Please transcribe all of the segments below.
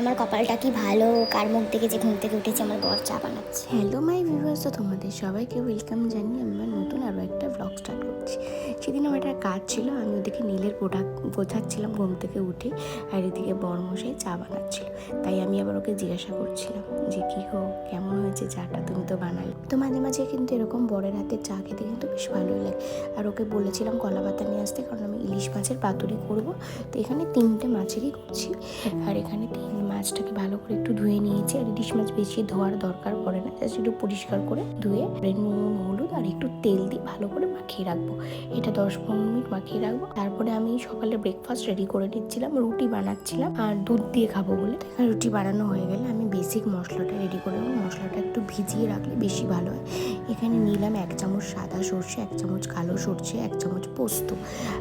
আমার কপালটা কি ভালো, কার মুখ দেখে যে ঘুম থেকে উঠেছে আমার বর চা বানাচ্ছে। হ্যালো মাই ভিউয়ার্স, তো তোমাদের সবাইকে ওয়েলকাম জানিয়ে আমি আমার নতুন আরও একটা ব্লগ স্টার্ট করছি। সেদিন আমার একটা কাজ ছিল, আমি ওদিকে নীলের প্রোডাক্ট গোছাচ্ছিলাম ঘুম থেকে উঠে, আর এদিকে বরমশাই চা বানাচ্ছিল। তাই আমি আবার ওকে জিজ্ঞাসা করছিলাম যে কী গো, কেমন হয়েছে চাটা, তুমি তো বানালে। তো মাঝে মাঝে কিন্তু এরকম বরের হাতে চা খেতে কিন্তু বেশ ভালোই লাগে। আর ওকে বলেছিলাম কলা পাতা নিয়ে আসতে, কারণ আমি ইলিশ মাছের পাতুরি করবো। তো এখানে 3টে মাছেরই করছি। আর এখানে মাছটাকে ভালো করে একটু ধুয়ে নিয়েছি। আর ইলিশ মাছ বেশি ধোয়ার দরকার পড়ে না, জাস্ট একটু পরিষ্কার করে ধুয়ে নুন হলুদ আর একটু তেল দিয়ে ভালো করে মাখিয়ে রাখবো। এটা 10-15 মিনিট মাখিয়ে রাখবো। তারপরে আমি সকালে ব্রেকফাস্ট রেডি করে নিচ্ছিলাম, রুটি বানাচ্ছিলাম আর দুধ দিয়ে খাবো বলে। রুটি বানানো হয়ে গেলে আমি বেসিক মশলাটা রেডি করে নেবো। মশলাটা একটু ভিজিয়ে রাখলে বেশি ভালো হয়। এখানে নিলাম 1 চামচ সাদা সর্ষে, 1 চামচ কালো সর্ষে, 1 চামচ পোস্ত।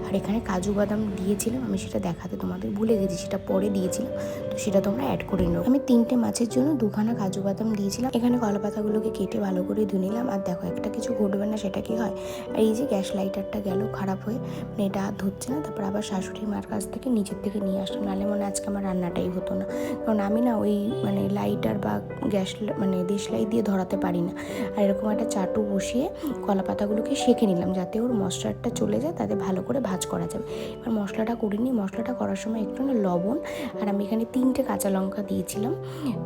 আর এখানে কাজু বাদাম দিয়েছিলাম, আমি সেটা দেখাতে তোমাদের ভুলে গেছি, সেটা পরে দিয়েছিলাম। তো সেটা তোমরা অ্যাড করে নেবো। আমি 3টে মাছের জন্য 2খানা কাজু বাদাম দিয়েছিলাম। এখানে কলা পাতাগুলোকে কেটে ভালো করে ধুয়ে নিলাম। আর দেখো, একটা কিছু ঘটবে না, সেটা কি হয়, আর এই যে গ্যাস লাইটারটা গেল খারাপ হয়ে, মানে এটা আর ধরছে না। তারপর আবার শাশুড়ি মার কাছ থেকে নিচের থেকে নিয়ে আসলাম, নাহলে মনে আজকে আমার রান্নাটাই হতো না। কারণ আমি না ওই লাইটার বা গ্যাস দেশলাই দিয়ে ধরাতে পারি না। আর এরকম একটা চাটু বসিয়ে কলা পাতাগুলোকে সেঁকে নিলাম, যাতে ওর মশলাটা চলে যায়, তাতে ভালো করে ভাজ করা যাবে। এবার মশলাটা করে নিই। মশলাটা করার সময় একটু না লবণ, আর আমি এখানে 3টে কাঁচা লঙ্কা দিয়েছিলাম,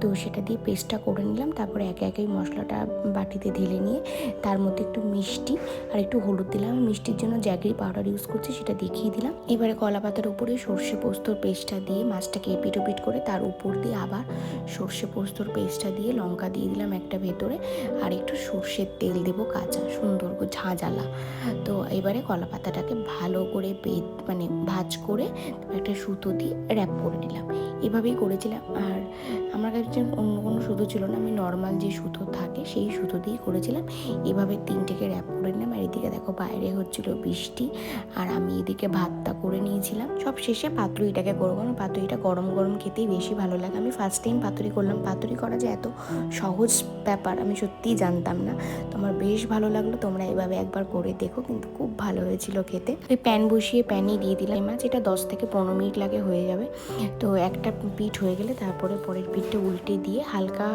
তো সেটা দিয়ে পেস্টটা করে নিলাম। তারপরে একে একে মশলাটা বাটিতে ঢেলে নিয়ে তার মধ্যে একটু মিষ্টি আর একটু হলুদ দিলাম। আমি মিষ্টির জন্য জ্যাগরি পাউডার ইউজ করছি, সেটা দেখিয়ে দিলাম। এবারে কলা পাতার উপরে সর্ষে পোস্তর পেস্টটা দিয়ে মাছটাকে এপিট ওপিট করে তার উপর দিয়ে আবার সর্ষে পোস্তর পেস্টটা দিয়ে লঙ্কা দিয়ে দিলাম একটা ভেতরে, আর একটু সর্ষের তেল দেবো কাঁচা, সুন্দর ঝাঁঝালা। তো এবারে কলা পাতাটাকে ভালো করে ভাজ করে একটা সুতো দিয়ে র্যাপ করে নিলাম। এভাবেই করেছিলাম। আর আমার কাছে অন্য কোনো সুতো ছিল না, আমি নর্মাল যে সুতো থাকে সেই সুতো দিয়ে করেছিলাম। এভাবে 3টেকে র্যাপ করে নিলাম। আর এদিকে দেখো বাইরে হচ্ছিল বৃষ্টি, আর আমি এদিকে ভাতটা করে নিয়েছিলাম। সব শেষে পাতুরিটাকে করবো, কারণ পাতুরিটা গরম গরম খেতেই বেশি ভালো লাগে। আমি ফার্স্ট টাইম পাতুরি করলাম। পাতুরি করা যে এত সহজ ব্যাপার আমি সত্যিই জানতাম না। তো আমার বেশ ভালো লাগলো, তোমরা এভাবে একবার করে দেখো, কিন্তু খুব ভালো হয়েছিল খেতে। ওই প্যান বসিয়ে প্যানে দিয়ে দিলাম মাছ, এটা 10-15 মিনিট লাগে, হয়ে যাবে। তো একটা পিঠ হয়ে গেলে তারপরে পরের পিঠটা উল্টে দিয়ে হালকা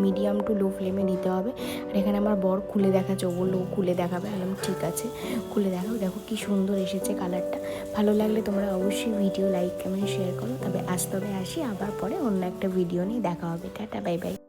মিডিয়াম টু লো ফ্লেমে দিতে হবে। আর এখানে আমার বর খুলে দেখাচ্ছে, ও বললো ও খুলে দেখাবে। বললাম ঠিক আছে, খুলে দেখাও। দেখো কি সুন্দর এসেছে কালারটা। ভালো লাগলে তোমরা অবশ্যই ভিডিও লাইক কমেন্ট শেয়ার করো। তবে আসি, আবার পরে অন্য একটা ভিডিও নিয়ে দেখা হবে। Tata, bye bye.